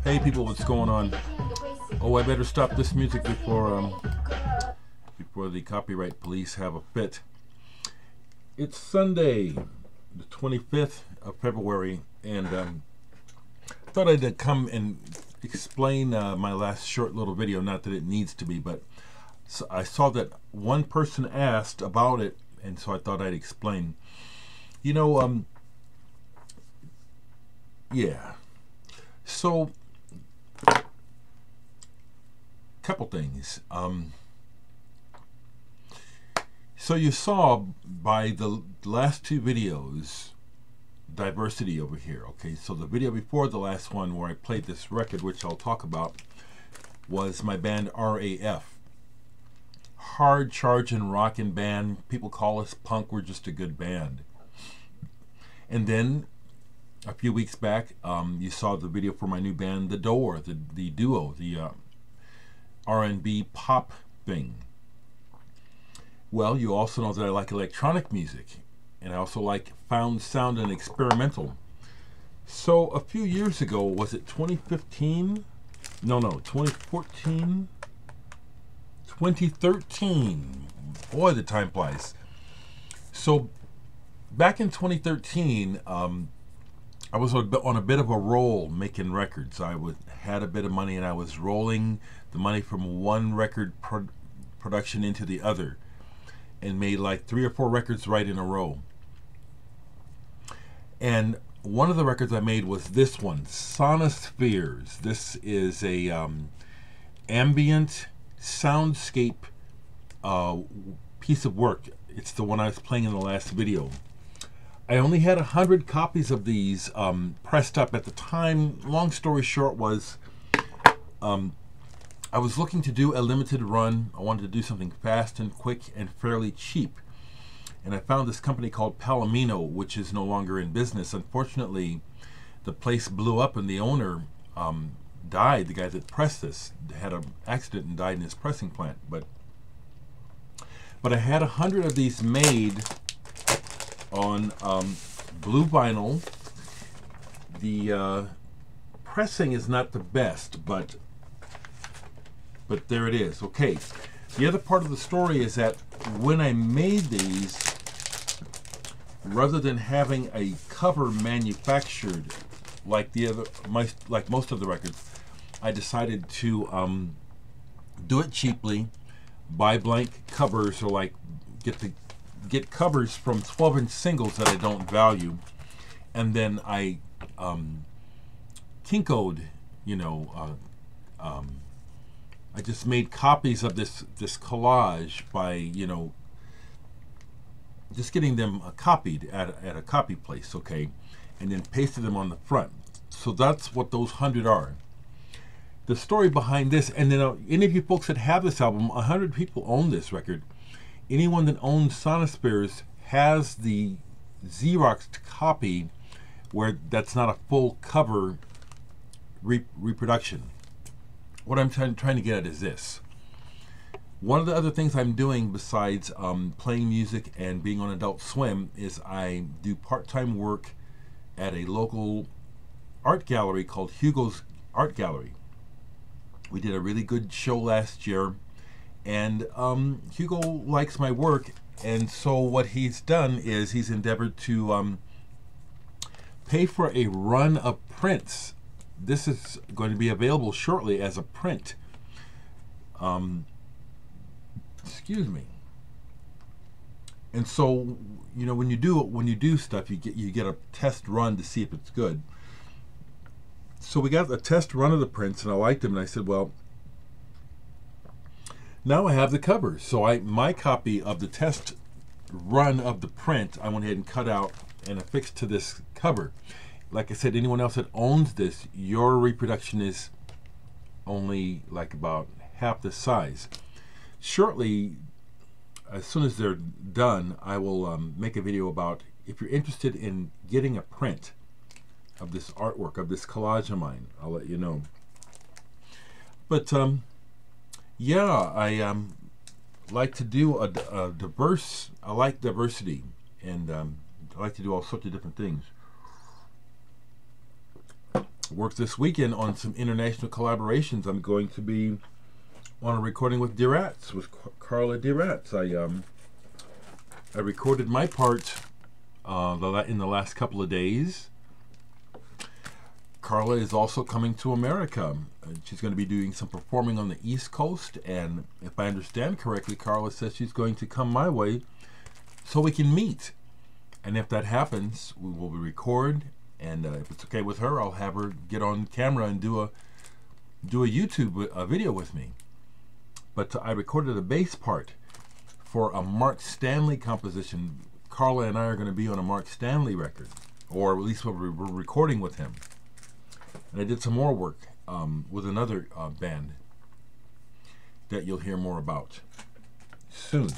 Hey people, what's going on? Oh, I better stop this music before the copyright police have a fit. It's Sunday, the 25th of February, and thought I'd come and explain my last short little video. Not that it needs to be, but I saw that one person asked about it, and so I thought I'd explain. Yeah. So, couple things. So you saw by the last two videos diversity over here. Okay, so the video before the last one where I played this record, which I'll talk about, was my band RAF. Hard charging rockin' band. People call us punk. We're just a good band. And then a few weeks back, you saw the video for my new band, The Door, the duo, the R&B pop thing. Well, you also know that I like electronic music, and I also like found sound and experimental. So a few years ago, was it 2015? No, 2014? 2013. Boy, the time flies. So back in 2013, I was on a bit of a roll making records. I had a bit of money, and I was rolling the money from one record production into the other, and made like 3 or 4 records right in a row. And one of the records I made was this one, Sonospheres. This is a ambient soundscape piece of work. It's the one I was playing in the last video. I only had 100 copies of these pressed up at the time. Long story short was I was looking to do a limited run. I wanted to do something fast and quick and fairly cheap. And I found this company called Palomino, which is no longer in business. Unfortunately, the place blew up and the owner died. The guy that pressed this had an accident and died in his pressing plant. But I had 100 of these made on blue vinyl. The pressing is not the best, but there it is. Okay, the other part of the story is that when I made these, rather than having a cover manufactured like most of the records, I decided to do it cheaply, buy blank covers, or like get covers from 12-inch singles that I don't value, and then I Kinkoed, I just made copies of this collage by just getting them copied at a copy place, okay, and then pasted them on the front. So that's what those 100 are. The story behind this, and then any of you folks that have this album, 100 people own this record. Anyone that owns Sonospheres has the Xeroxed copy where that's not a full cover reproduction. What I'm trying to get at is this. One of the other things I'm doing besides playing music and being on Adult Swim is I do part-time work at a local art gallery called Hugo's Art Gallery. We did a really good show last year, and Hugo likes my work, and so what he's done is he's endeavored to pay for a run of prints. This is going to be available shortly as a print. Excuse me. And so, when you do stuff, you get a test run to see if it's good. So we got a test run of the prints, and I liked them, and I said, well, now I have the covers. So my copy of the test run of the print, I went ahead and cut out and affixed to this cover. Like I said, anyone else that owns this, your reproduction is only like about half the size. Shortly, as soon as they're done, I will make a video about if you're interested in getting a print of this artwork, of this collage of mine. I'll let you know. But yeah, I like to do a diverse. I like diversity, and I like to do all sorts of different things. work this weekend on some international collaborations. I'm going to be on a recording with Dereck, with Carla Dereck. I recorded my part in the last couple of days. Carla is also coming to America. She's going to be doing some performing on the East Coast, and if I understand correctly, Carla says she's going to come my way so we can meet. And if that happens, we will record, and if it's okay with her, I'll have her get on camera and do a YouTube video with me. But I recorded a bass part for a Mark Stanley composition. Carla and I are going to be on a Mark Stanley record, or at least we're recording with him. And I did some more work with another band that you'll hear more about soon.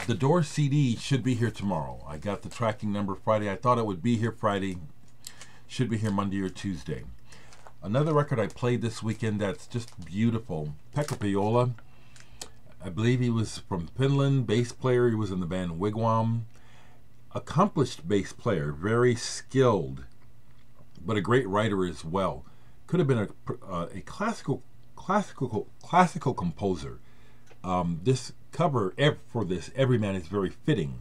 The Doors CD should be here tomorrow. I got the tracking number Friday. I thought it would be here Friday. Should be here Monday or Tuesday. Another record I played this weekend that's just beautiful, Pekka Piola. I believe he was from Finland, bass player. He was in the band Wigwam. Accomplished bass player, very skilled, but a great writer as well. Could have been a classical composer. This cover for this Everyman is very fitting.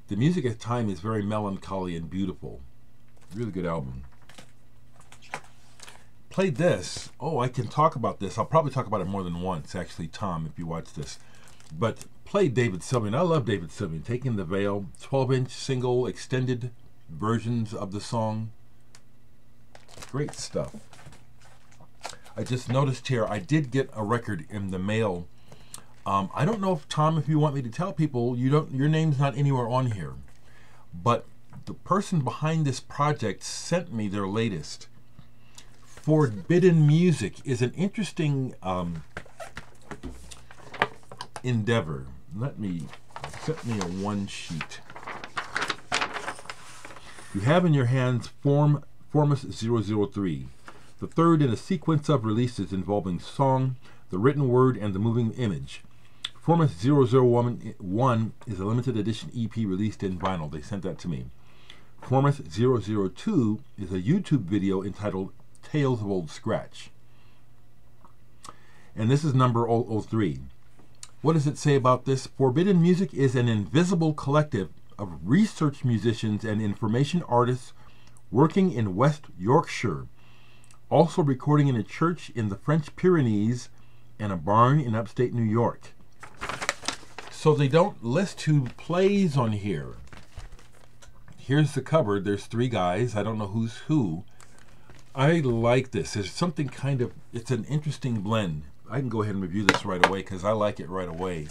The music at the time is very melancholy and beautiful. Really good album. Played this. Oh, I can talk about this. I'll probably talk about it more than once, actually, Tom, if you watch this. But played David Sylvian. I love David Sylvian. Taking the Veil, 12-inch single extended versions of the song. Great stuff. I just noticed here, I did get a record in the mail. I don't know if, Tom, if you want me to tell people, your name's not anywhere on here. But the person behind this project sent me their latest. Forbidden Music is an interesting endeavor. Sent me a one sheet. You have in your hands Formus 003, the third in a sequence of releases involving song, the written word, and the moving image. Formus 001 is a limited edition EP released in vinyl. They sent that to me. Formus 002 is a YouTube video entitled Tales of Old Scratch. And this is number 003. What does it say about this? Forbidden Music is an invisible collective of research musicians and information artists working in West Yorkshire, also recording in a church in the French Pyrenees and a barn in upstate New York. So they don't list who plays on here. Here's the cover. There's three guys. I don't know who's who. I like this. There's something kind of, it's an interesting blend. I can go ahead and review this right away because I like it right away.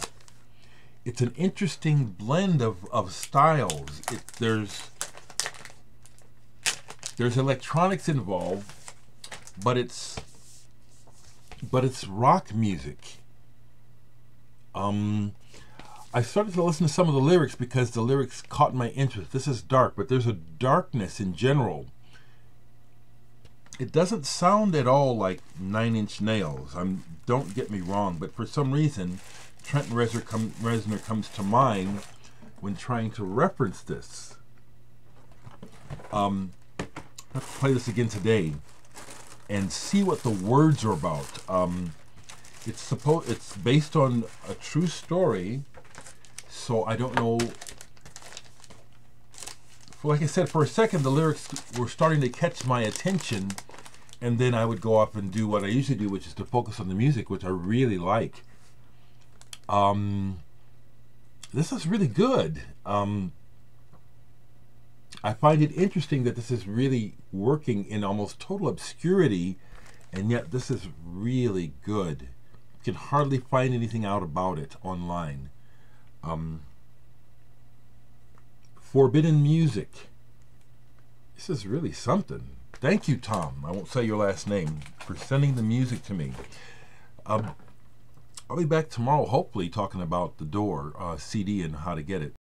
It's an interesting blend of styles. There's electronics involved, but it's rock music. I started to listen to some of the lyrics because the lyrics caught my interest. This is dark, but there's a darkness in general. It doesn't sound at all like Nine Inch Nails. Don't get me wrong, but for some reason, Trent Reznor comes to mind when trying to reference this. I have to play this again today and see what the words are about. It's based on a true story, so I don't know. Like I said, for a second the lyrics were starting to catch my attention, and then I would go off and do what I usually do, which is to focus on the music, which I really like. This is really good. I find it interesting that this is really working in almost total obscurity, and yet this is really good. You can hardly find anything out about it online. Forbidden Music. This is really something. Thank you, Tom. I won't say your last name, for sending the music to me. I'll be back tomorrow, hopefully, talking about the Door CD and how to get it.